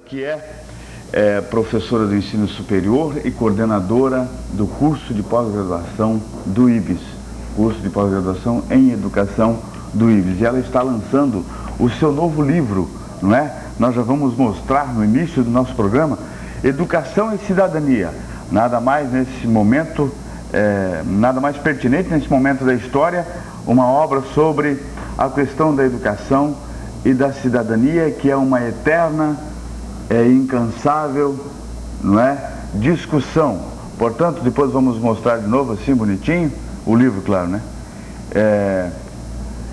que é professora do ensino superior e coordenadora do curso de pós-graduação do IBES, curso de pós-graduação em educação do IBES. E ela está lançando o seu novo livro, não é? Nós já vamos mostrar no início do nosso programa, Educação e Cidadania. Nada mais nesse momento, nada mais pertinente nesse momento da história, uma obra sobre a questão da educação e da cidadania, que é uma eterna, incansável, não é, discussão. Portanto, depois vamos mostrar de novo assim bonitinho o livro, claro, né?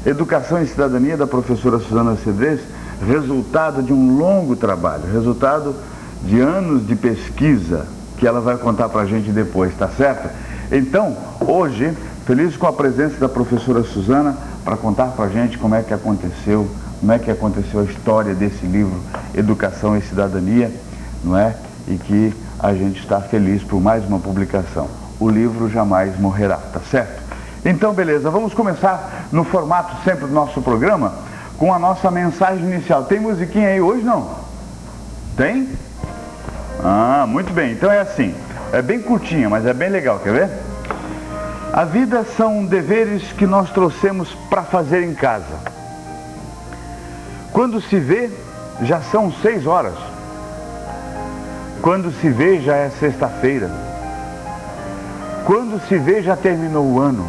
Educação e Cidadania, da professora Suzana Cedrez, resultado de um longo trabalho, resultado de anos de pesquisa, que ela vai contar pra gente depois, tá certo? Então, hoje, feliz com a presença da professora Suzana para contar pra gente como é que aconteceu a história desse livro, Educação e Cidadania, não é? E que a gente está feliz por mais uma publicação. O livro jamais morrerá, tá certo? Então, beleza, vamos começar no formato sempre do nosso programa, com a nossa mensagem inicial. Tem musiquinha aí hoje, não? Tem? Ah, muito bem. Então é assim, é bem curtinha, mas é bem legal, quer ver? A vida são deveres que nós trouxemos para fazer em casa. Quando se vê, já são 6 horas. Quando se vê, já é sexta-feira. Quando se vê, já terminou o ano.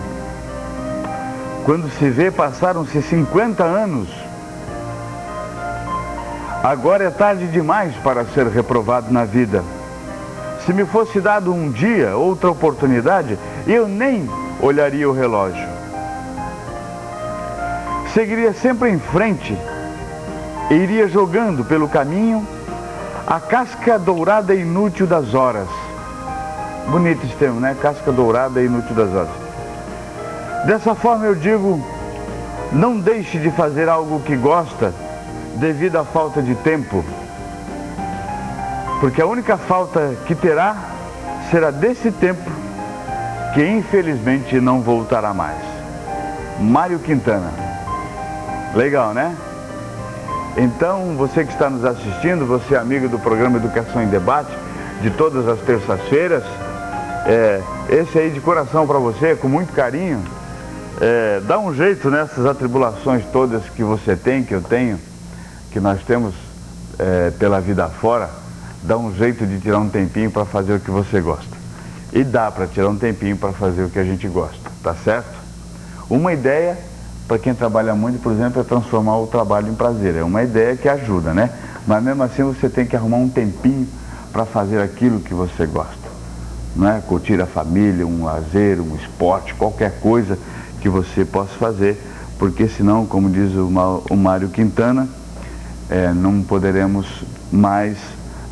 Quando se vê, passaram-se 50 anos. Agora é tarde demais para ser reprovado na vida. Se me fosse dado um dia, outra oportunidade, eu nem olharia o relógio. Seguiria sempre em frente e iria jogando pelo caminho a casca dourada e inútil das horas. Bonito esse termo, né? Casca dourada e inútil das horas. Dessa forma eu digo, não deixe de fazer algo que gosta devido à falta de tempo, porque a única falta que terá será desse tempo que infelizmente não voltará mais. Mário Quintana. Legal, né? Então, você que está nos assistindo, você é amigo do programa Educação em Debate, de todas as terças-feiras, esse aí de coração para você, com muito carinho, dá um jeito nessas atribulações todas que você tem, que eu tenho, que nós temos pela vida fora, dá um jeito de tirar um tempinho para fazer o que você gosta. E dá para tirar um tempinho para fazer o que a gente gosta, tá certo? Uma ideia, para quem trabalha muito, por exemplo, é transformar o trabalho em prazer. É uma ideia que ajuda, né? Mas mesmo assim você tem que arrumar um tempinho para fazer aquilo que você gosta, não é? Curtir a família, um lazer, um esporte, qualquer coisa que você possa fazer, porque senão, como diz o Mário Quintana, não poderemos mais,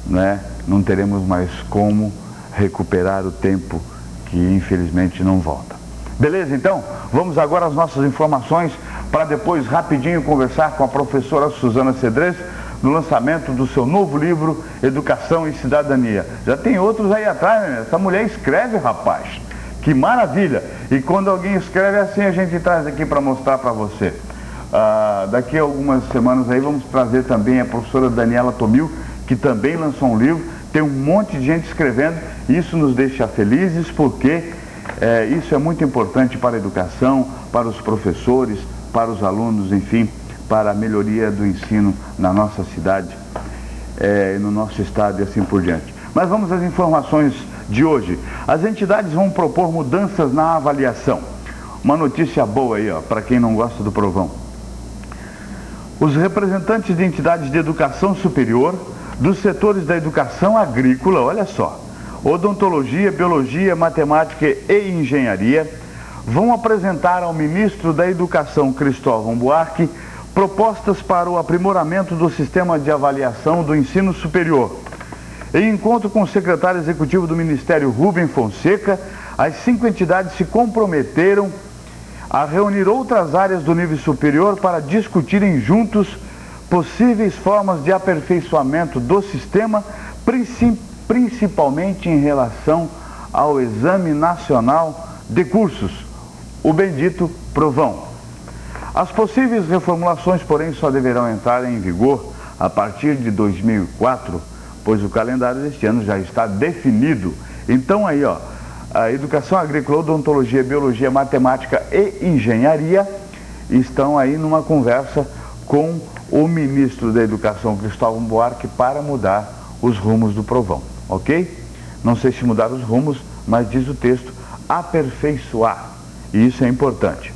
né? Não teremos mais como recuperar o tempo que infelizmente não volta. Beleza, então? Vamos agora às nossas informações para depois rapidinho conversar com a professora Suzana Cedrez no lançamento do seu novo livro, Educação e Cidadania. Já tem outros aí atrás, né? Essa mulher escreve, rapaz. Que maravilha! E quando alguém escreve assim, a gente traz aqui para mostrar para você. Daqui a algumas semanas aí vamos trazer também a professora Daniela Tomil, que também lançou um livro. Tem um monte de gente escrevendo. Isso nos deixa felizes porque isso é muito importante para a educação, para os professores, para os alunos, enfim, para a melhoria do ensino na nossa cidade, no nosso estado e assim por diante. Mas vamos às informações de hoje. As entidades vão propor mudanças na avaliação. Uma notícia boa aí, ó, para quem não gosta do provão. Os representantes de entidades de educação superior, dos setores da educação agrícola, olha só, odontologia, biologia, matemática e engenharia, vão apresentar ao ministro da Educação, Cristóvão Buarque, propostas para o aprimoramento do sistema de avaliação do ensino superior. Em encontro com o secretário executivo do Ministério, Rubem Fonseca, as 5 entidades se comprometeram a reunir outras áreas do nível superior para discutirem juntos possíveis formas de aperfeiçoamento do sistema, principalmente em relação ao Exame Nacional de Cursos, o bendito provão. As possíveis reformulações, porém, só deverão entrar em vigor a partir de 2004, pois o calendário deste ano já está definido. Então aí, ó, a educação agrícola, odontologia, biologia, matemática e engenharia estão aí numa conversa com o ministro da Educação, Cristóvão Buarque, para mudar os rumos do Provão, ok? Não sei se mudar os rumos, mas diz o texto, aperfeiçoar, e isso é importante.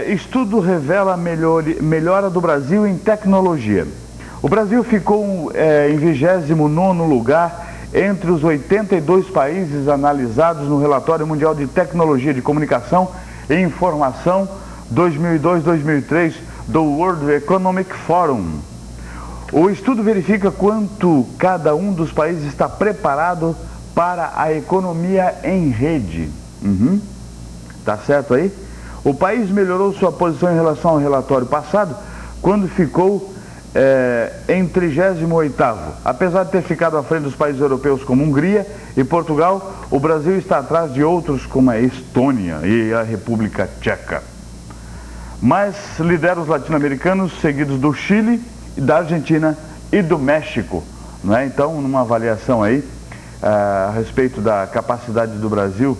Estudo revela melhora do Brasil em tecnologia. O Brasil ficou em 29º lugar entre os 82 países analisados no Relatório Mundial de Tecnologia de Comunicação e Informação 2002-2003 do World Economic Forum. O estudo verifica quanto cada um dos países está preparado para a economia em rede. Tá certo aí? O país melhorou sua posição em relação ao relatório passado, quando ficou em 38º. Apesar de ter ficado à frente dos países europeus como Hungria e Portugal, o Brasil está atrás de outros como a Estônia e a República Tcheca. Mas lidera os latino-americanos, seguidos do Chile, da Argentina e do México. Não é? Então, numa avaliação aí a respeito da capacidade do Brasil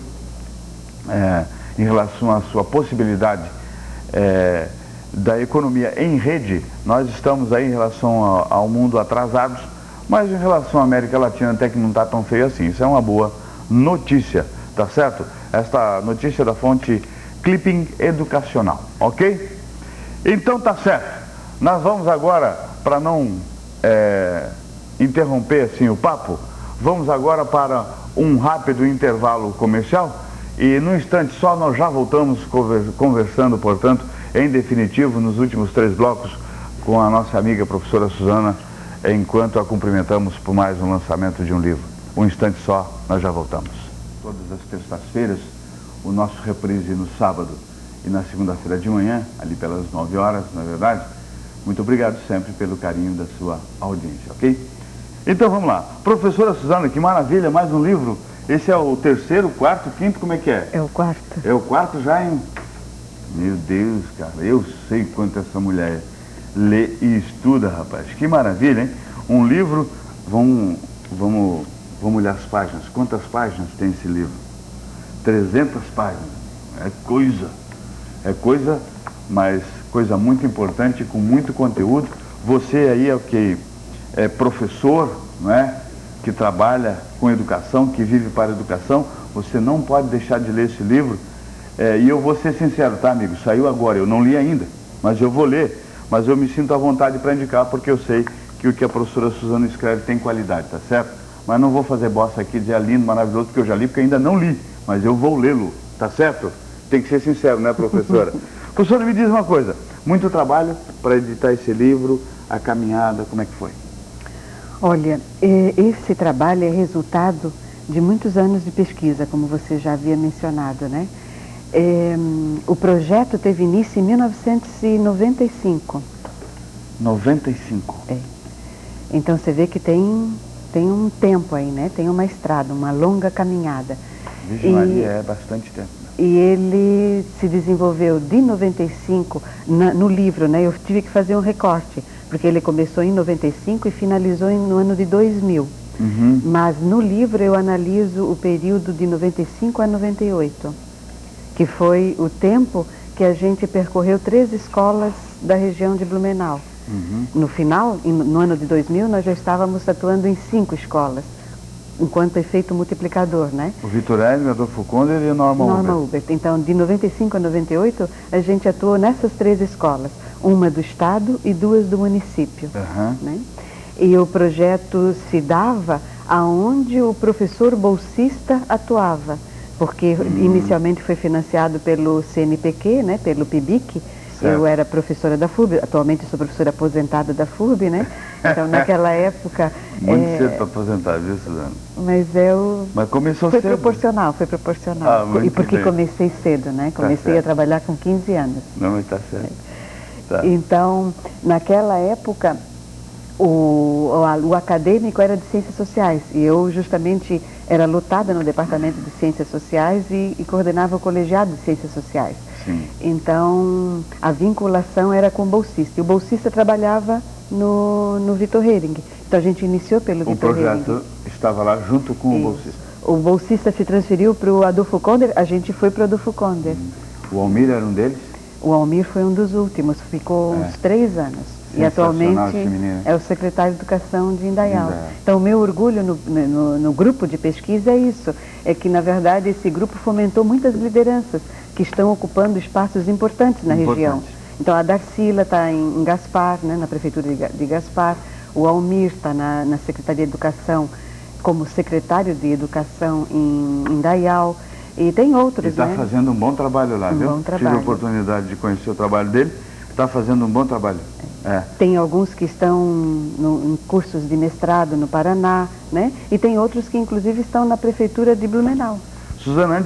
em relação à sua possibilidade da economia em rede, nós estamos aí em relação ao mundo atrasados, mas em relação à América Latina até que não está tão feio assim. Isso é uma boa notícia, tá certo? Esta notícia é da fonte Clipping Educacional, ok? Então tá certo. Nós vamos agora, para não interromper assim o papo, vamos agora para um rápido intervalo comercial e no instante só nós já voltamos conversando, portanto, em definitivo, nos últimos 3 blocos com a nossa amiga professora Suzana, enquanto a cumprimentamos por mais um lançamento de um livro. Um instante só, nós já voltamos. Todas as terças-feiras, o nosso reprise no sábado e na segunda-feira de manhã, ali pelas 9 horas, na verdade. Muito obrigado sempre pelo carinho da sua audiência, ok? Então vamos lá. Professora Suzana, que maravilha, mais um livro. Esse é o 3º, 4º, 5º, como é que é? É o 4º. É o 4º já, hein? Meu Deus, cara, eu sei quanto essa mulher lê e estuda, rapaz. Que maravilha, hein? Um livro, vamos olhar as páginas. Quantas páginas tem esse livro? 300 páginas. É coisa, mas coisa muito importante, com muito conteúdo. Você aí é o que é professor, não é? Que trabalha com educação, que vive para a educação, você não pode deixar de ler esse livro. E eu vou ser sincero, tá, amigo? Saiu agora, eu não li ainda, mas eu vou ler. Mas eu me sinto à vontade para indicar, porque eu sei que o que a professora Suzana escreve tem qualidade, tá certo? Mas não vou fazer bosta aqui, dizer lindo, maravilhoso, porque eu já li, porque ainda não li. Mas eu vou lê-lo, tá certo? Tem que ser sincero, né, professora? Professora, me diz uma coisa. Muito trabalho para editar esse livro, a caminhada, como é que foi? Olha, esse trabalho é resultado de muitos anos de pesquisa, como você já havia mencionado, né? O projeto teve início em 1995. 95? É. Então você vê que tem um tempo aí, né? Tem uma estrada, uma longa caminhada. Vixe, Maria, é bastante tempo. E ele se desenvolveu de 95, no livro, né? Eu tive que fazer um recorte, porque ele começou em 95 e finalizou no ano de 2000. Mas no livro eu analiso o período de 95 a 98, que foi o tempo que a gente percorreu 3 escolas da região de Blumenau. No final, no ano de 2000, nós já estávamos atuando em 5 escolas, enquanto efeito multiplicador, né? O Vitor Hélio, Adolfo Konder e a Norma Hubert. Então, de 95 a 98, a gente atuou nessas 3 escolas, uma do estado e 2 do município. Né? E o projeto se dava aonde o professor bolsista atuava, porque inicialmente foi financiado pelo CNPq, né, pelo PIBIC. Eu era professora da FURB, atualmente sou professora aposentada da FURB, né? Então, naquela época... Muito cedo para aposentar, viu, Suzana? Mas começou foi cedo. Foi proporcional. E porque comecei cedo, né? Comecei a trabalhar com 15 anos. Não, mas está certo. Tá. Então, naquela época, o acadêmico era de Ciências Sociais. E eu, justamente, era lotada no Departamento de Ciências Sociais e coordenava o colegiado de Ciências Sociais. Sim. Então, a vinculação era com o bolsista. E o bolsista trabalhava no Vitor Hering. Então a gente iniciou pelo Vitor Hering. O projeto estava lá junto com o bolsista. O bolsista se transferiu para o Adolfo Konder, a gente foi para o Adolfo Konder. O Almir era um deles? O Almir foi um dos últimos, ficou uns 3 anos. E atualmente é o secretário de Educação de Indaial. Então o meu orgulho no grupo de pesquisa é isso, é que na verdade esse grupo fomentou muitas lideranças que estão ocupando espaços importantes na região. Então a Darcila está em Gaspar, né, na prefeitura de Gaspar, o Almir está na Secretaria de Educação como secretário de Educação em Indaial, e tem outros, está fazendo um bom trabalho lá, viu? Bom trabalho. Tive a oportunidade de conhecer o trabalho dele, está fazendo um bom trabalho. Tem alguns que estão em cursos de mestrado no Paraná, né? E tem outros que inclusive estão na prefeitura de Blumenau. Suzana,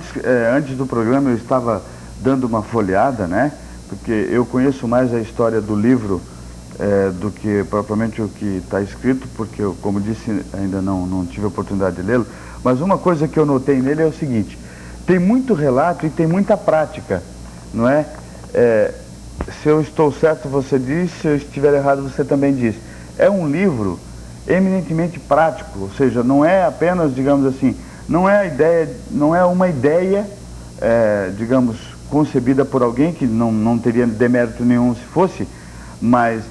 antes do programa eu estava dando uma folheada, né? Porque eu conheço mais a história do livro do que propriamente o que está escrito, porque eu, como disse, ainda não tive a oportunidade de lê-lo. Mas uma coisa que eu notei nele é o seguinte: tem muito relato e tem muita prática, não é? Se eu estou certo, você diz, se eu estiver errado, você também diz. É um livro eminentemente prático, ou seja, não é apenas, digamos assim, não é uma ideia, digamos, concebida por alguém, que não teria demérito nenhum se fosse, mas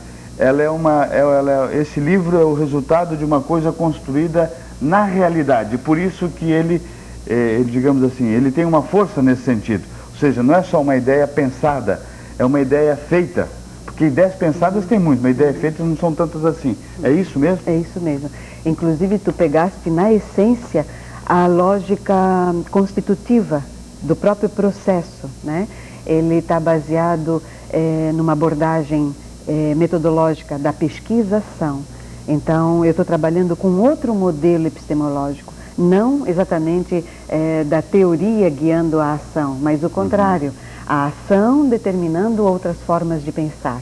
esse livro é o resultado de uma coisa construída na realidade. Por isso que ele, digamos assim, ele tem uma força nesse sentido. Ou seja, não é só uma ideia pensada, é uma ideia feita. Porque ideias pensadas tem muito, mas ideias feitas não são tantas assim. É isso mesmo? É isso mesmo. Inclusive, tu pegaste na essência a lógica constitutiva do próprio processo, né? Ele está baseado numa abordagem metodológica da pesquisação. Então, eu estou trabalhando com outro modelo epistemológico, não exatamente da teoria guiando a ação, mas o contrário, a ação determinando outras formas de pensar.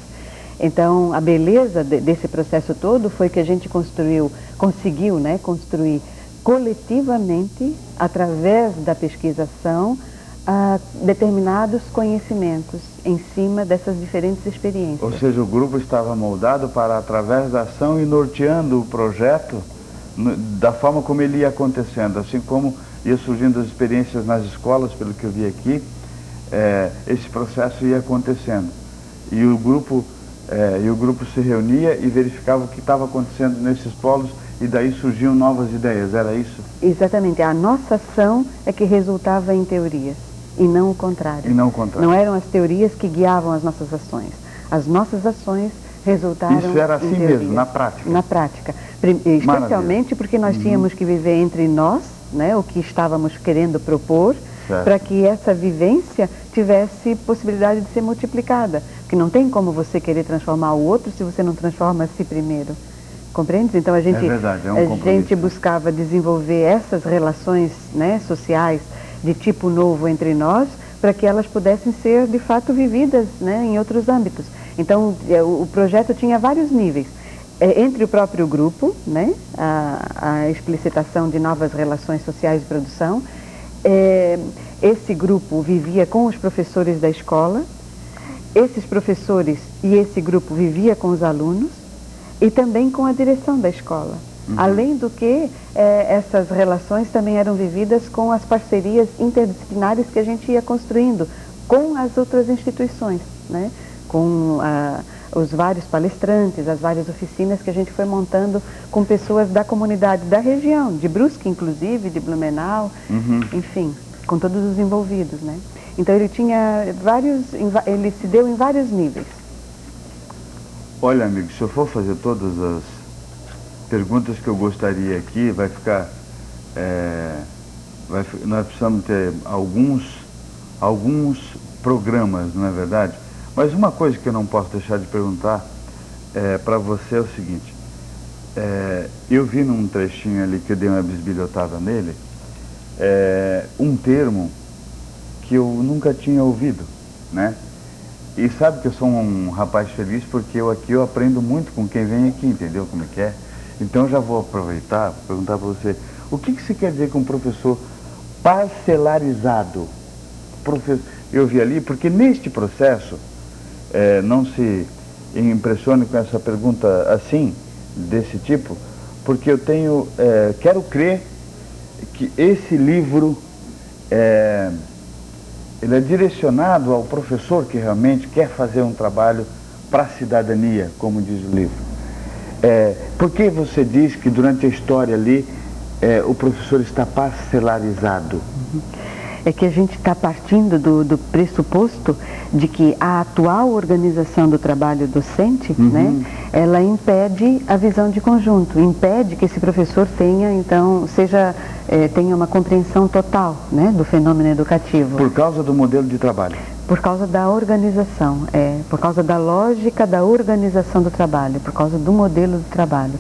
Então, a beleza desse processo todo foi que a gente conseguiu, né, construir coletivamente, através da pesquisação, determinados conhecimentos em cima dessas diferentes experiências. Ou seja, o grupo estava moldado para, através da ação, ir norteando o projeto da forma como ele ia acontecendo, assim como ia surgindo as experiências nas escolas, pelo que eu vi aqui, esse processo ia acontecendo. E o grupo se reunia e verificava o que estava acontecendo nesses polos, e daí surgiam novas ideias, era isso? Exatamente, a nossa ação é que resultava em teorias, e não o contrário. E não o contrário. Não eram as teorias que guiavam as nossas ações. As nossas ações resultaram Isso era assim mesmo, na prática? Na prática. Especialmente porque nós tínhamos que viver entre nós, né, o que estávamos querendo propor, para que essa vivência tivesse possibilidade de ser multiplicada. Porque não tem como você querer transformar o outro se você não transforma a si primeiro. Compreende? Então a gente buscava desenvolver essas relações, né, sociais de tipo novo entre nós, para que elas pudessem ser de fato vividas, né, em outros âmbitos. Então o projeto tinha vários níveis. Entre o próprio grupo, né, a explicitação de novas relações sociais de produção. Esse grupo vivia com os professores da escola, esses professores e esse grupo vivia com os alunos e também com a direção da escola. Além do que, essas relações também eram vividas com as parcerias interdisciplinares que a gente ia construindo com as outras instituições, né? Com os vários palestrantes, as várias oficinas que a gente foi montando com pessoas da comunidade da região, de Brusque inclusive, de Blumenau, enfim, com todos os envolvidos, né? Então ele se deu em vários níveis. Olha, amigo, se eu for fazer todas as perguntas que eu gostaria aqui, vai ficar... nós precisamos ter alguns programas, não é verdade? Mas uma coisa que eu não posso deixar de perguntar para você é o seguinte. Eu vi num trechinho ali que eu dei uma bisbilhotada nele, um termo que eu nunca tinha ouvido, né? E sabe que eu sou um rapaz feliz porque eu aprendo muito com quem vem aqui, entendeu como é que é? Então já vou aproveitar para perguntar para você, o que você quer dizer com um professor parcelarizado? Eu vi ali, porque neste processo não se impressione com essa pergunta assim, desse tipo, porque eu tenho, quero crer que esse livro, ele é direcionado ao professor que realmente quer fazer um trabalho para a cidadania, como diz o livro. Por que você diz que durante a história ali, o professor está parcelarizado? É que a gente está partindo do pressuposto de que a atual organização do trabalho docente, né, ela impede a visão de conjunto, impede que esse professor tenha, então, tenha uma compreensão total, né, do fenômeno educativo. Por causa do modelo de trabalho? Por causa da organização, por causa da lógica da organização do trabalho, por causa do modelo do trabalho.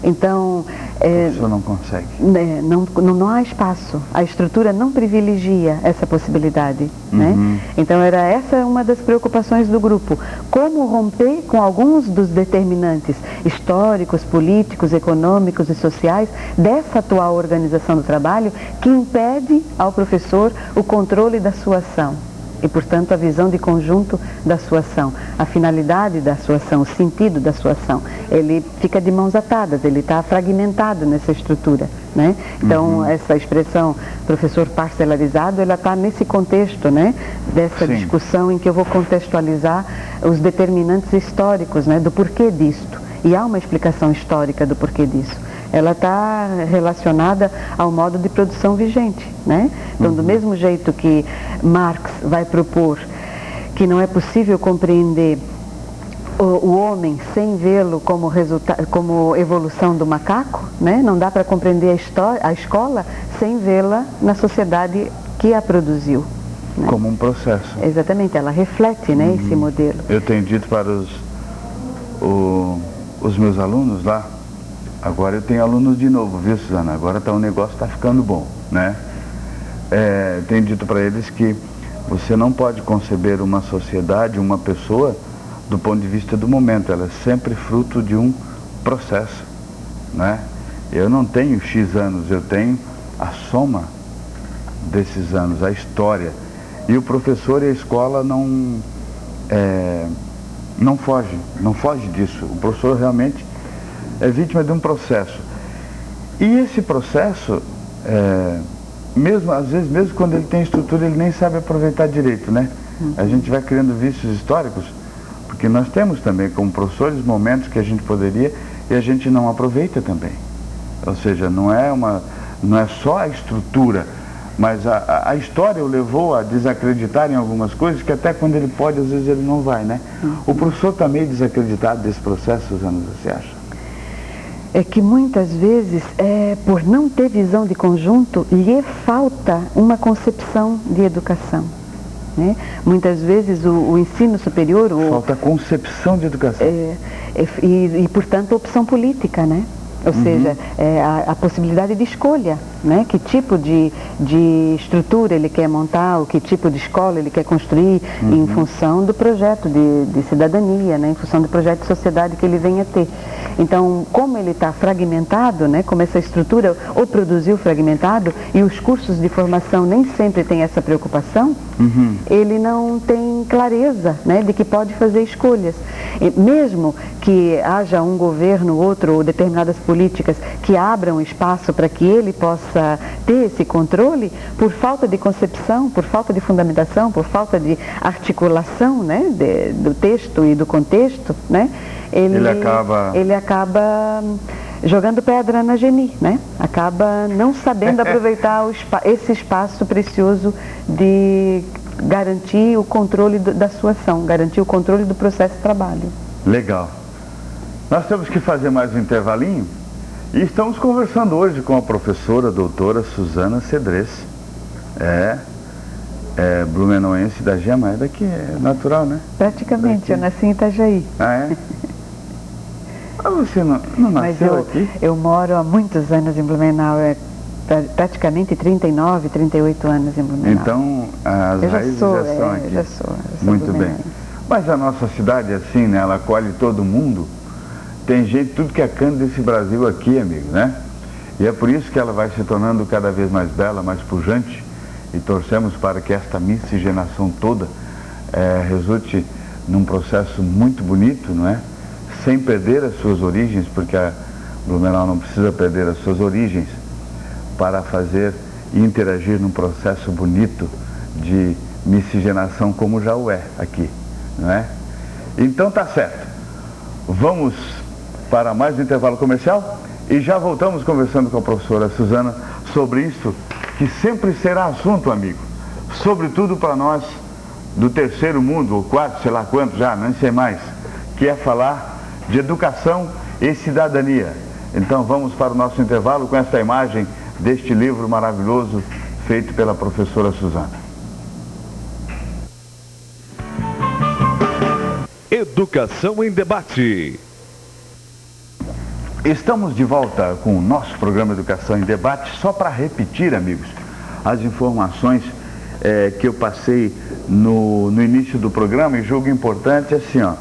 Então, o professor não consegue. Não há espaço, a estrutura não privilegia essa possibilidade. Né? Então, essa uma das preocupações do grupo. Como romper com alguns dos determinantes históricos, políticos, econômicos e sociais dessa atual organização do trabalho que impede ao professor o controle da sua ação. E, portanto, a visão de conjunto da sua ação, a finalidade da sua ação, o sentido da sua ação. Ele fica de mãos atadas, ele está fragmentado nessa estrutura. Né? Então, essa expressão professor parcelarizado, ela está nesse contexto, né, dessa discussão em que eu vou contextualizar os determinantes históricos, né, do porquê disto. E há uma explicação histórica do porquê disso. Ela está relacionada ao modo de produção vigente, né? Então, do mesmo jeito que Marx vai propor que não é possível compreender o homem sem vê-lo como evolução do macaco, né? Não dá para compreender a escola sem vê-la na sociedade que a produziu. Né? Como um processo. Exatamente, ela reflete, né, esse modelo. Eu tenho dito para os meus alunos lá, agora eu tenho alunos de novo, viu, Suzana? Agora o negócio está ficando bom, né? Tenho dito para eles que você não pode conceber uma sociedade, uma pessoa, do ponto de vista do momento. Ela é sempre fruto de um processo, né? Eu não tenho X anos, eu tenho a soma desses anos, a história. E o professor e a escola não foge disso. O professor realmente é vítima de um processo. E esse processo, às vezes, mesmo quando ele tem estrutura, ele nem sabe aproveitar direito, né? A gente vai criando vícios históricos, porque nós temos também, como professores, momentos que a gente poderia e a gente não aproveita também. Ou seja, não é só a estrutura, mas a história o levou a desacreditar em algumas coisas que até quando ele pode, às vezes ele não vai, né? O professor está meio desacreditado desse processo, Suzana, você acha? É que muitas vezes, por não ter visão de conjunto, lhe falta uma concepção de educação. Né? Muitas vezes o ensino superior... Falta concepção de educação. E, portanto, opção política, né? Ou seja, a possibilidade de escolha, né? Que tipo de estrutura ele quer montar, ou que tipo de escola ele quer construir em função do projeto de cidadania, né? Em função do projeto de sociedade que ele venha a ter. Então, como ele está fragmentado, né? Como essa estrutura o produziu fragmentado, e os cursos de formação nem sempre têm essa preocupação, ele não tem clareza, né? De que pode fazer escolhas. E mesmo que haja um governo, outro, ou determinadas políticas que abram espaço para que ele possa ter esse controle, por falta de concepção, por falta de fundamentação, por falta de articulação, né, do texto e do contexto, né, ele acaba jogando pedra na geni, né? Acaba não sabendo aproveitar esse espaço precioso de garantir o controle da sua ação, garantir o controle do processo de trabalho. Legal. Nós temos que fazer mais um intervalinho e estamos conversando hoje com a professora, doutora Suzana Cedrez, blumenauense da Gema, daqui é natural, né? Praticamente, daqui. Eu nasci em Itajaí. Ah, é? Mas você não nasceu aqui? Eu moro há muitos anos em Blumenau, praticamente 39, 38 anos em Blumenau. Então, as raízes já são aqui. Já sou muito bem. Mas a nossa cidade é assim, né? Ela acolhe todo mundo. Tem gente, tudo que é canto desse Brasil aqui, amigo, né? E é por isso que ela vai se tornando cada vez mais bela, mais pujante. E torcemos para que esta miscigenação toda resulte num processo muito bonito, não é? Sem perder as suas origens, porque a Blumenau não precisa perder as suas origens para fazer e interagir num processo bonito de miscigenação, como já o é aqui, não é? Então tá certo. Vamos para mais um intervalo comercial e já voltamos conversando com a professora Suzana sobre isso, que sempre será assunto, amigo, sobretudo para nós do terceiro mundo, ou quarto, sei lá quanto já, não sei mais, que é falar de educação e cidadania. Então vamos para o nosso intervalo com esta imagem deste livro maravilhoso feito pela professora Suzana. Educação em Debate. Estamos de volta com o nosso programa Educação em Debate, só para repetir, amigos, as informações que eu passei no início do programa, e julgo importante assim, ó,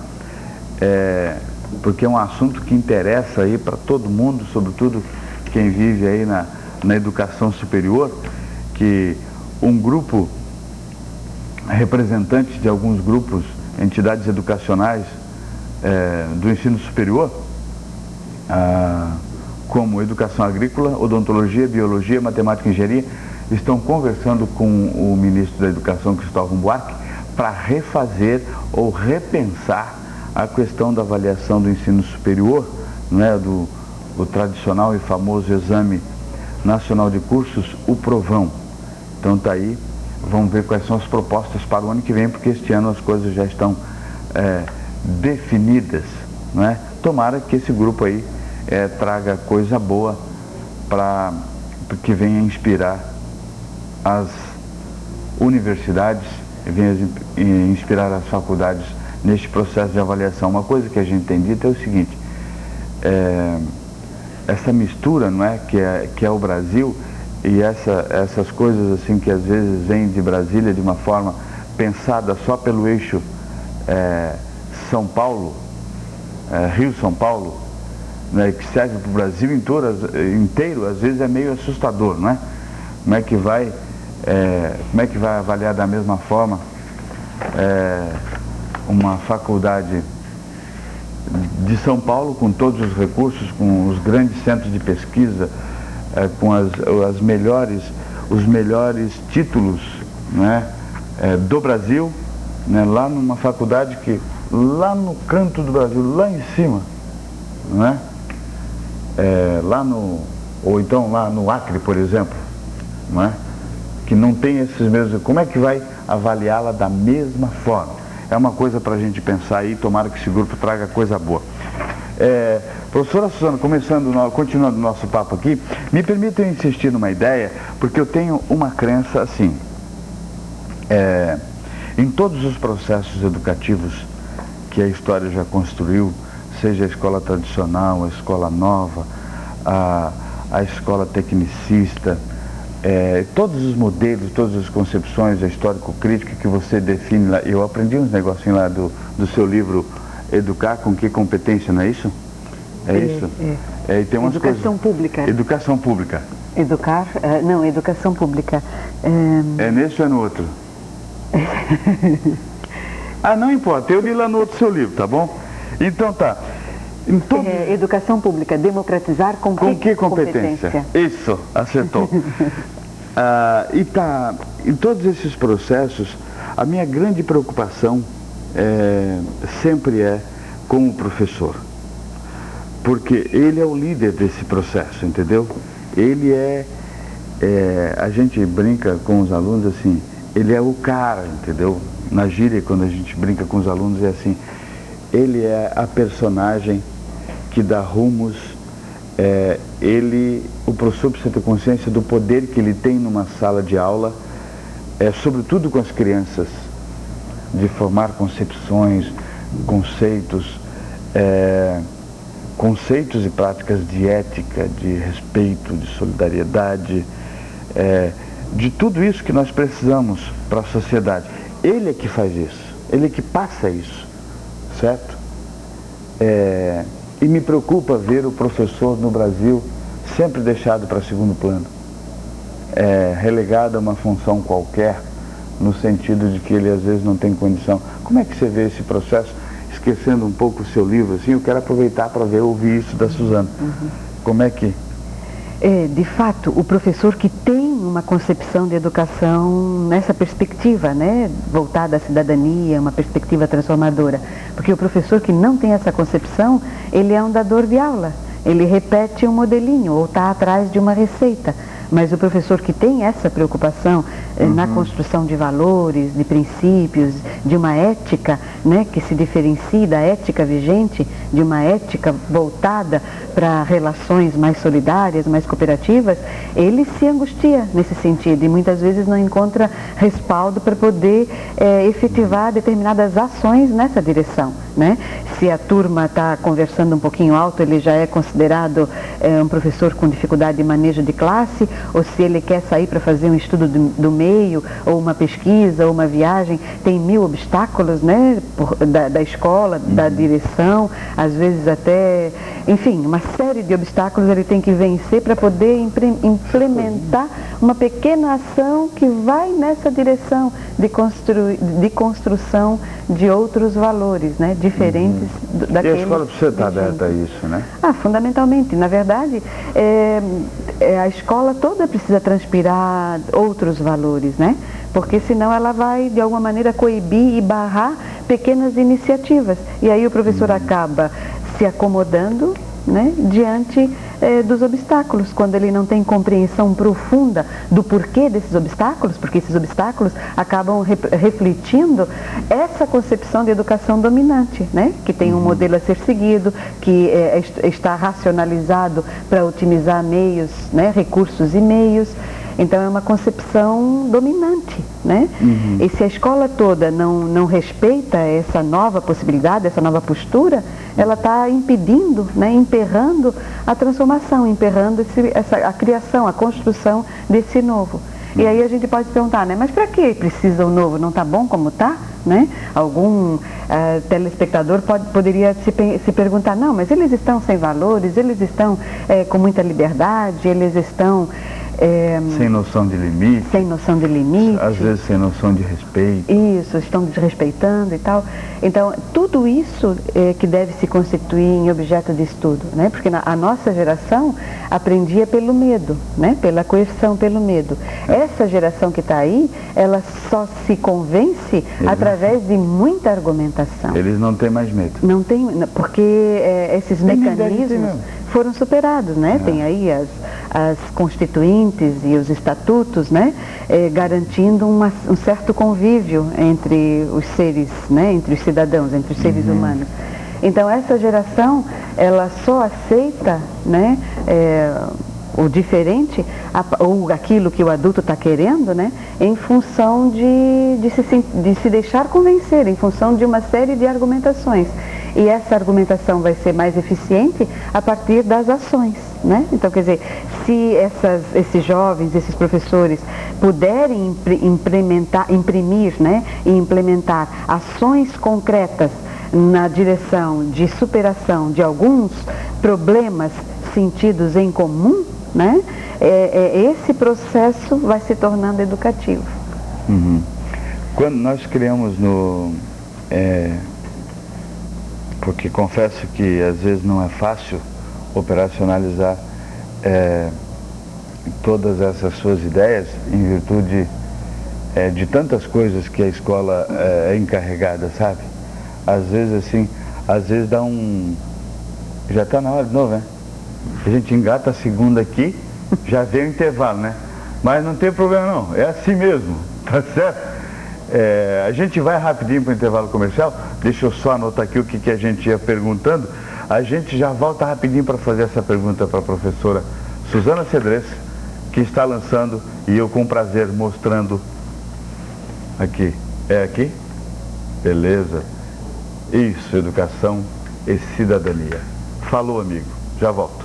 porque é um assunto que interessa aí para todo mundo, sobretudo quem vive aí na educação superior, que um grupo, representante de alguns grupos, entidades educacionais do ensino superior, como educação agrícola, odontologia, biologia, matemática e engenharia, estão conversando com o ministro da Educação, Cristóvão Buarque, para refazer ou repensar a questão da avaliação do ensino superior, né, do tradicional e famoso Exame Nacional de Cursos, o Provão. Então tá aí, vamos ver quais são as propostas para o ano que vem, porque este ano as coisas já estão definidas, né? Tomara que esse grupo aí traga coisa boa para que venha inspirar as universidades, venha inspirar as faculdades neste processo de avaliação. Uma coisa que a gente tem dito é o seguinte, essa mistura, não é, que é o Brasil, e essas coisas assim que às vezes vêm de Brasília de uma forma pensada só pelo eixo São Paulo, Rio-São Paulo, né, que serve para o Brasil inteiro, às vezes é meio assustador, não é? Como é que vai avaliar da mesma forma uma faculdade de São Paulo, com todos os recursos, com os grandes centros de pesquisa, com os melhores títulos, né, do Brasil, né, lá numa faculdade que, lá no canto do Brasil, lá em cima, não é? Ou então lá no Acre, por exemplo, não é? Que não tem esses mesmos... Como é que vai avaliá-la da mesma forma? É uma coisa para a gente pensar aí, tomara que esse grupo traga coisa boa. Professora Suzana, continuando o nosso papo aqui, me permitam insistir numa ideia, porque eu tenho uma crença assim, em todos os processos educativos que a história já construiu, seja a escola tradicional, a escola nova, a escola tecnicista, todos os modelos, todas as concepções, a histórico-crítica que você define lá. Eu aprendi uns negocinhos lá do seu livro Educar com que competência, não é isso? É isso? E tem umas Educação pública. Educação pública. Educar? Não, educação pública. É nesse ou é no outro? Não importa, eu li lá no outro seu livro, tá bom? Então tá. Educação pública, democratizar com que competência? Isso, acertou. E tá, em todos esses processos, a minha grande preocupação sempre é com o professor. Porque ele é o líder desse processo, entendeu? Ele a gente brinca com os alunos assim, ele é o cara, entendeu? Na gíria, quando a gente brinca com os alunos, é assim, ele é a personagem que dá rumos, o professor precisa ter consciência do poder que ele tem numa sala de aula, sobretudo com as crianças, de formar concepções, conceitos e práticas de ética, de respeito, de solidariedade, de tudo isso que nós precisamos para a sociedade. Ele é que faz isso, ele é que passa isso, certo? E me preocupa ver o professor no Brasil sempre deixado para segundo plano, relegado a uma função qualquer, no sentido de que ele às vezes não tem condição. Como é que você vê esse processo? Esquecendo um pouco o seu livro, assim, eu quero aproveitar para ouvir isso da Suzana. Como é que... De fato, o professor que tem uma concepção de educação nessa perspectiva, né, voltada à cidadania, uma perspectiva transformadora. Porque o professor que não tem essa concepção, ele é um dador de aula. Ele repete um modelinho ou está atrás de uma receita. Mas o professor que tem essa preocupação na construção de valores, de princípios, de uma ética, né, que se diferencie da ética vigente, de uma ética voltada para relações mais solidárias, mais cooperativas, ele se angustia nesse sentido e muitas vezes não encontra respaldo para poder efetivar determinadas ações nessa direção, né? Se a turma está conversando um pouquinho alto, ele já é considerado um professor com dificuldade de manejo de classe, ou se ele quer sair para fazer um estudo do meio, ou uma pesquisa, ou uma viagem, tem 1000 obstáculos, né, da escola, da direção, às vezes até, enfim, uma série de obstáculos ele tem que vencer para poder implementar uma pequena ação que vai nessa direção de construção de outros valores, né, diferentes daqueles. E a escola precisa estar aberta a isso, né? Fundamentalmente. Na verdade, a escola toda precisa transpirar outros valores, né? Porque senão ela vai, de alguma maneira, coibir e barrar pequenas iniciativas. E aí o professor acaba se acomodando, né, diante dos obstáculos, quando ele não tem compreensão profunda do porquê desses obstáculos, porque esses obstáculos acabam refletindo essa concepção de educação dominante, né, que tem um modelo a ser seguido, que está racionalizado para otimizar meios, né, recursos e meios. Então é uma concepção dominante, né? E se a escola toda não respeita essa nova possibilidade, essa nova postura, ela está impedindo, né, emperrando a transformação, emperrando a criação, a construção desse novo. E aí a gente pode se perguntar, né, mas para que precisa o novo? Não está bom como está? Né? Algum telespectador poderia se perguntar, não, mas eles estão sem valores, eles estão com muita liberdade, eles estão... sem noção de limite. Sem noção de limite. Às vezes sem noção de respeito. Isso, estão desrespeitando e tal. Então, tudo isso que deve se constituir em objeto de estudo, né? Porque a nossa geração aprendia pelo medo, né? Pela coerção, pelo medo. Essa geração que está aí, ela só se convence através de muita argumentação. Eles não têm mais medo. Não tem, porque esses mecanismos foram superados, né? Tem aí as constituintes e os estatutos, né? Garantindo um certo convívio entre os seres, né? Entre os cidadãos, entre os seres humanos. Então essa geração, ela só aceita, né? O diferente, ou aquilo que o adulto está querendo, né, em função de se deixar convencer, em função de uma série de argumentações. E essa argumentação vai ser mais eficiente a partir das ações, né? Então, quer dizer, se esses jovens, esses professores puderem imprimir, né, e implementar ações concretas na direção de superação de alguns problemas sentidos em comum, né? Esse processo vai se tornando educativo. Quando nós criamos porque confesso que às vezes não é fácil operacionalizar todas essas suas ideias em virtude de tantas coisas que a escola é encarregada, sabe? Às vezes assim, dá já está na hora de novo, né? A gente engata a segunda aqui, já vem o intervalo, né? Mas não tem problema não, é assim mesmo, tá certo? A gente vai rapidinho para o intervalo comercial, deixa eu só anotar aqui o que a gente ia perguntando. A gente já volta rapidinho para fazer essa pergunta para a professora Suzana Cedrez, que está lançando, e eu com prazer mostrando aqui. É aqui? Beleza. Isso, educação e cidadania. Falou, amigo. Já volto.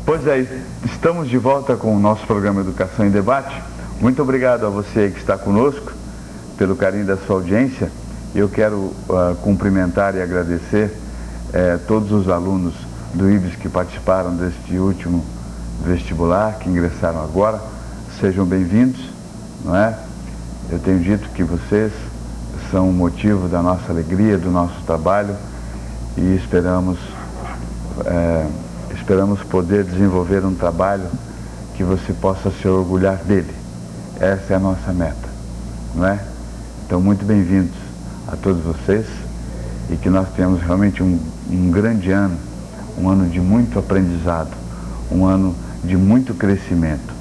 Pois é, estamos de volta com o nosso programa Educação em Debate. Muito obrigado a você que está conosco, pelo carinho da sua audiência. Eu quero cumprimentar e agradecer todos os alunos do IBES que participaram deste último vestibular, que ingressaram agora. Sejam bem-vindos, não é? Eu tenho dito que vocês são o motivo da nossa alegria, do nosso trabalho, e esperamos poder desenvolver um trabalho que você possa se orgulhar dele. Essa é a nossa meta, não é? Então, muito bem-vindos a todos vocês, e que nós tenhamos realmente um grande ano, um ano de muito aprendizado, um ano de muito crescimento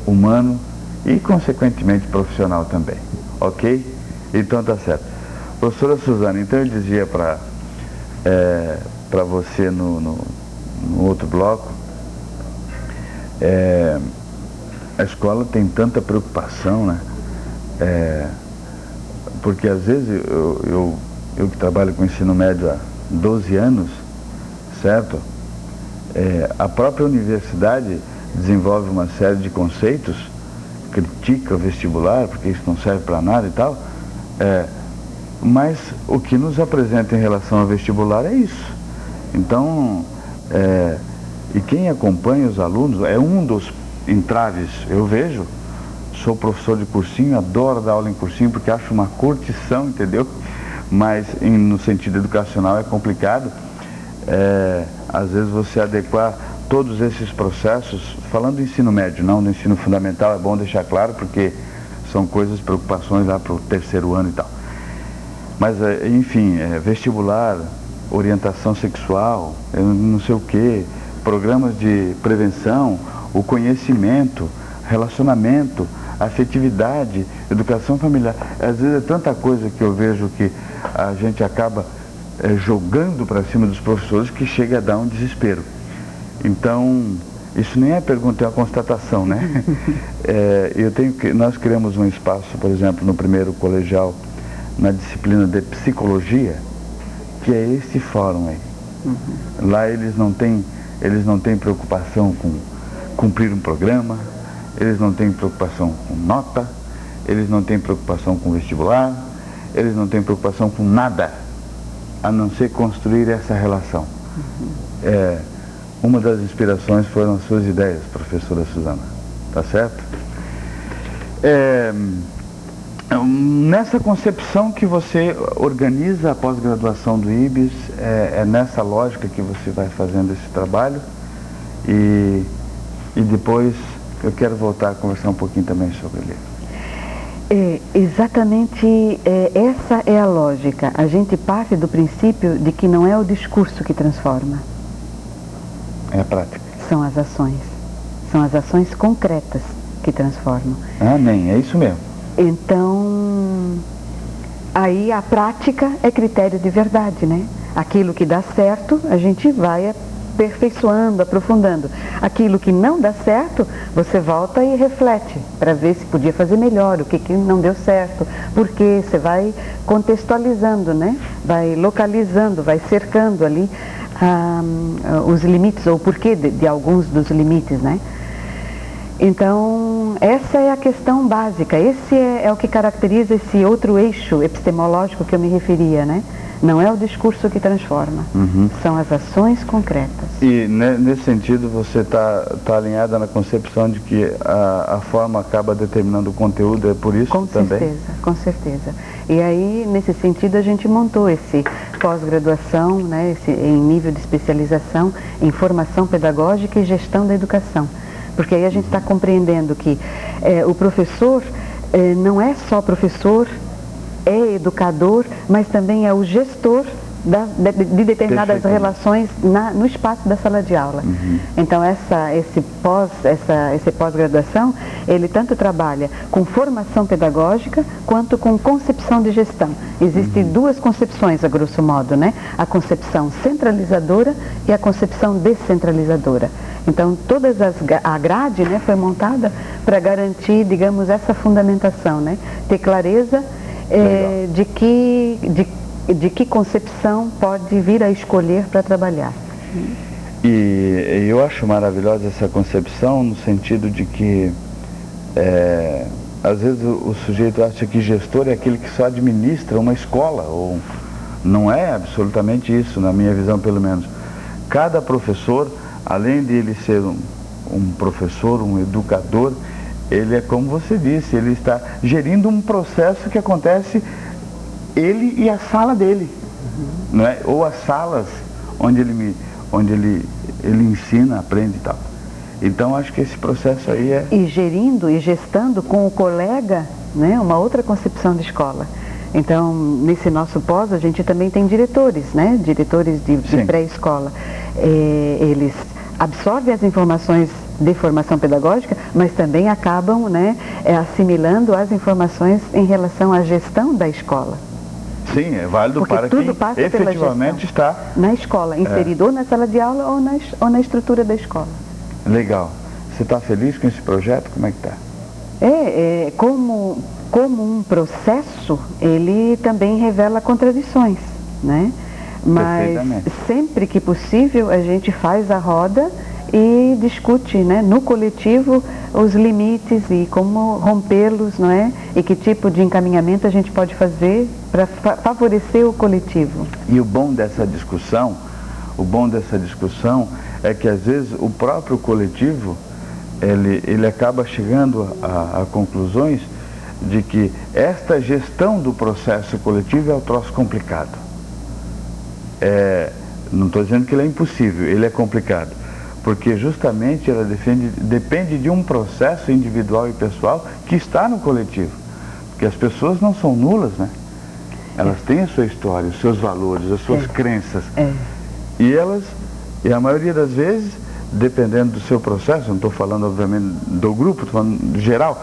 humano e, consequentemente, profissional também. Ok? Então tá certo. Professora Suzana, então eu dizia para você no outro bloco, a escola tem tanta preocupação, né? Porque às vezes eu que trabalho com ensino médio há 12 anos, certo? A própria universidade desenvolve uma série de conceitos, critica o vestibular, porque isso não serve para nada e tal, mas o que nos apresenta em relação ao vestibular é isso. Então, e quem acompanha os alunos é um dos entraves. Eu vejo, sou professor de cursinho, adoro dar aula em cursinho porque acho uma curtição, entendeu? Mas no sentido educacional é complicado, às vezes você adequar todos esses processos, falando do ensino médio, não do ensino fundamental, é bom deixar claro, porque são coisas, preocupações lá para o terceiro ano e tal. Mas, enfim, vestibular, orientação sexual, não sei o quê, programas de prevenção, o conhecimento, relacionamento, afetividade, educação familiar. Às vezes é tanta coisa que eu vejo que a gente acaba jogando para cima dos professores que chega a dar um desespero. Então, isso nem é pergunta, é uma constatação, né? Nós criamos um espaço, por exemplo, no primeiro colegial, na disciplina de psicologia, que é esse fórum aí. Lá eles não têm preocupação com cumprir um programa, eles não têm preocupação com nota, eles não têm preocupação com vestibular, eles não têm preocupação com nada, a não ser construir essa relação. Uma das inspirações foram as suas ideias, professora Suzana, tá certo? Nessa concepção que você organiza a pós-graduação do IBS, é nessa lógica que você vai fazendo esse trabalho, e depois eu quero voltar a conversar um pouquinho também sobre ele. Exatamente, essa é a lógica. A gente parte do princípio de que não é o discurso que transforma. É a prática. São as ações concretas que transformam. Amém, é isso mesmo. Então, aí a prática é critério de verdade, né? Aquilo que dá certo, a gente vai aperfeiçoando, aprofundando. Aquilo que não dá certo, você volta e reflete para ver se podia fazer melhor, o que não deu certo, porque você vai contextualizando, né? Vai localizando, vai cercando ali os limites, ou o porquê de alguns dos limites, né? Então, essa é a questão básica, esse é o que caracteriza esse outro eixo epistemológico que eu me referia, né? Não é o discurso que transforma, são as ações concretas. E nesse sentido você está alinhada na concepção de que a forma acaba determinando o conteúdo, é por isso também? Com certeza. E aí, nesse sentido, a gente montou esse pós-graduação, né, em nível de especialização em formação pedagógica e gestão da educação. Porque aí a gente está compreendendo que o professor não é só professor, é educador, mas também é o gestor de determinadas relações no espaço da sala de aula. Então esse pós-graduação, ele tanto trabalha com formação pedagógica quanto com concepção de gestão. Existem duas concepções, a grosso modo, né? A concepção centralizadora e a concepção descentralizadora. Então a grade, né, foi montada para garantir, digamos, essa fundamentação, né? Ter clareza de que concepção pode vir a escolher para trabalhar. E eu acho maravilhosa essa concepção no sentido de que às vezes o sujeito acha que gestor é aquele que só administra uma escola, ou não é absolutamente isso, na minha visão pelo menos. Cada professor, além de ele ser um professor, um educador, ele é como você disse, ele está gerindo um processo que acontece ele e a sala dele, não é? Ou as salas onde ele ensina, aprende e tal. Então acho que esse processo aí é... E gerindo e gestando com o colega, né, uma outra concepção de escola. Então, nesse nosso pós, a gente também tem diretores, né? Diretores de pré-escola. Eles absorvem as informações de formação pedagógica, mas também acabam, né, assimilando as informações em relação à gestão da escola. Sim, é válido porque para tudo quem passa efetivamente está... na escola, inserido ou na sala de aula ou na estrutura da escola. Legal. Você está feliz com esse projeto? Como é que está? Como um processo, ele também revela contradições, né? Mas sempre que possível a gente faz a roda e discute, né, no coletivo os limites e como rompê-los, não é? E que tipo de encaminhamento a gente pode fazer para favorecer o coletivo. E o bom dessa discussão é que às vezes o próprio coletivo ele acaba chegando a conclusões de que esta gestão do processo coletivo é um troço complicado. Não estou dizendo que ele é impossível, ele é complicado, porque justamente ela depende de um processo individual e pessoal que está no coletivo, porque as pessoas não são nulas, né? Elas têm a sua história, os seus valores, as suas crenças, e a maioria das vezes, dependendo do seu processo, não estou falando obviamente do grupo, estou falando do geral,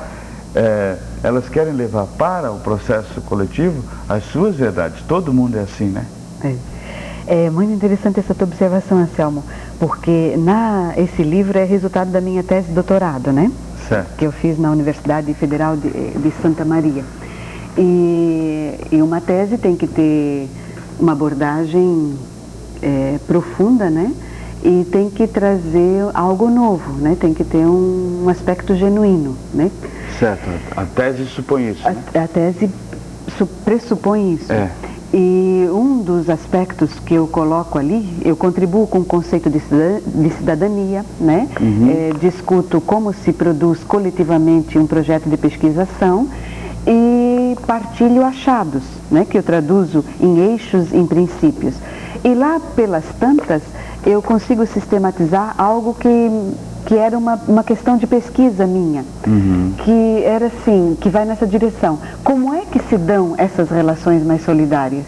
elas querem levar para o processo coletivo as suas verdades. Todo mundo é assim, né? É muito interessante essa tua observação, Anselmo, porque esse livro é resultado da minha tese de doutorado, né? Certo. Que eu fiz na Universidade Federal de Santa Maria. E uma tese tem que ter uma abordagem profunda, né? E tem que trazer algo novo, né? Tem que ter um aspecto genuíno, né? Certo. A tese supõe isso, né? A tese pressupõe isso. E um dos aspectos que eu coloco ali, eu contribuo com o conceito de cidadania, né? Discuto como se produz coletivamente um projeto de pesquisação e partilho achados, né? Que eu traduzo em eixos, em princípios. E lá pelas tantas, eu consigo sistematizar algo que era uma questão de pesquisa minha, que era assim, que vai nessa direção. Como é que se dão essas relações mais solidárias?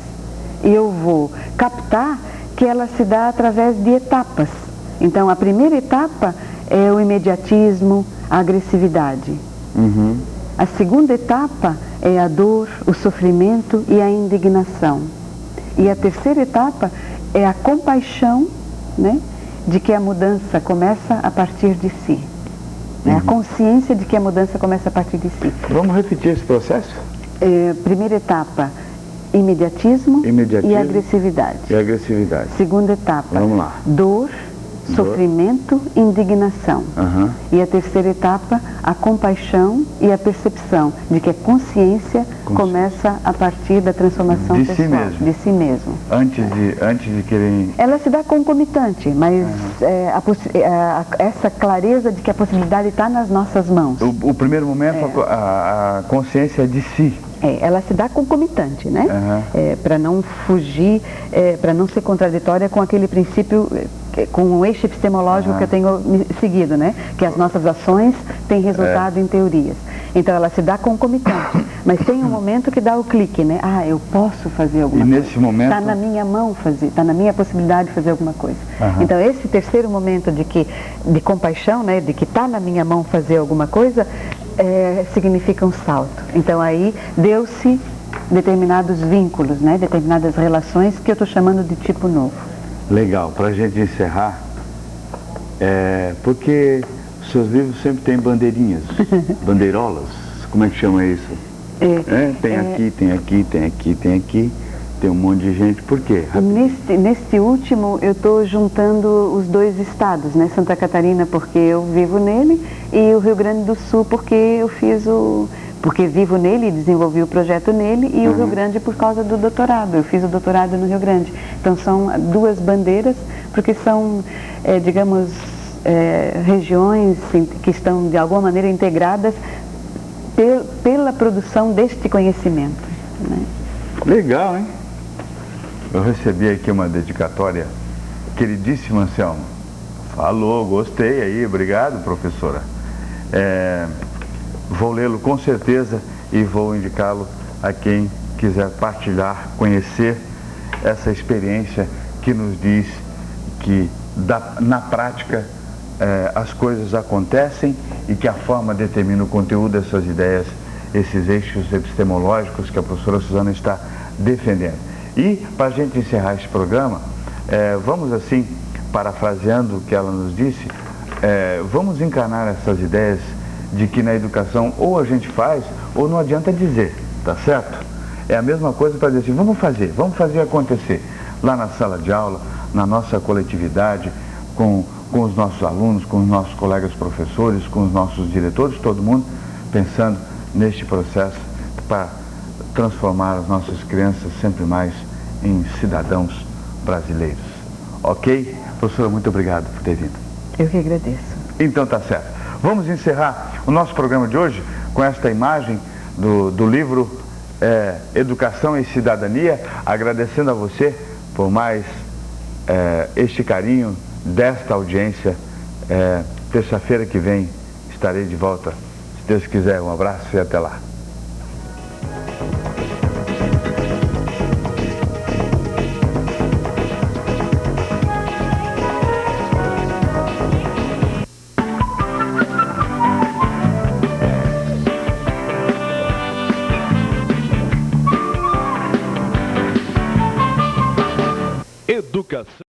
E eu vou captar que ela se dá através de etapas. Então, a primeira etapa é o imediatismo, a agressividade. A segunda etapa é a dor, o sofrimento e a indignação. E a terceira etapa é a compaixão, né, de que a mudança começa a partir de si. A consciência de que a mudança começa a partir de si. Vamos repetir esse processo? Primeira etapa, imediatismo e agressividade. Segunda etapa, vamos lá. Dor, sofrimento, indignação. E a terceira etapa, a compaixão e a percepção de que a consciência começa a partir da transformação pessoal, de si mesmo. Antes de querer... Ela se dá concomitante, mas essa clareza de que a possibilidade está nas nossas mãos. O primeiro momento, a consciência é de si. Ela se dá concomitante, né? Para não fugir, para não ser contraditória com aquele princípio, com o eixo epistemológico que eu tenho seguido, né? Que as nossas ações têm resultado em teorias. Então ela se dá concomitante, mas tem um momento que dá o clique, né? Eu posso fazer alguma coisa. E nesse momento... Está na minha mão fazer, está na minha possibilidade de fazer alguma coisa. Então esse terceiro momento de compaixão, né? De que está na minha mão fazer alguma coisa, significa um salto. Então aí deu-se determinados vínculos, né? Determinadas relações que eu estou chamando de tipo novo. Legal, para a gente encerrar, porque os seus livros sempre têm bandeirinhas, bandeirolas, como é que chama isso? Tem aqui, tem aqui, tem aqui, tem aqui, tem um monte de gente, por quê? Neste último eu estou juntando os dois estados, né? Santa Catarina porque eu vivo nele e o Rio Grande do Sul porque porque vivo nele e desenvolvi o projeto nele, e o Rio Grande por causa do doutorado. Eu fiz o doutorado no Rio Grande. Então são duas bandeiras, porque são, digamos, regiões que estão de alguma maneira integradas pela produção deste conhecimento, né? Legal, hein? Eu recebi aqui uma dedicatória, queridíssimo Anselmo. Falou, gostei aí, obrigado, professora. Vou lê-lo com certeza e vou indicá-lo a quem quiser partilhar, conhecer essa experiência que nos diz que na prática as coisas acontecem e que a forma determina o conteúdo dessas ideias, esses eixos epistemológicos que a professora Suzana está defendendo. E, para a gente encerrar esse programa, vamos assim, parafraseando o que ela nos disse, vamos encarnar essas ideias de que na educação ou a gente faz ou não adianta dizer, tá certo? É a mesma coisa para dizer assim, vamos fazer acontecer lá na sala de aula, na nossa coletividade, com os nossos alunos, com os nossos colegas professores, com os nossos diretores, todo mundo pensando neste processo para transformar as nossas crianças sempre mais em cidadãos brasileiros. Ok? Professora, muito obrigado por ter vindo. Eu que agradeço. Então tá certo. Vamos encerrar o nosso programa de hoje com esta imagem do livro Educação e Cidadania, agradecendo a você por mais este carinho desta audiência. Terça-feira que vem estarei de volta, se Deus quiser. Um abraço e até lá. Educação.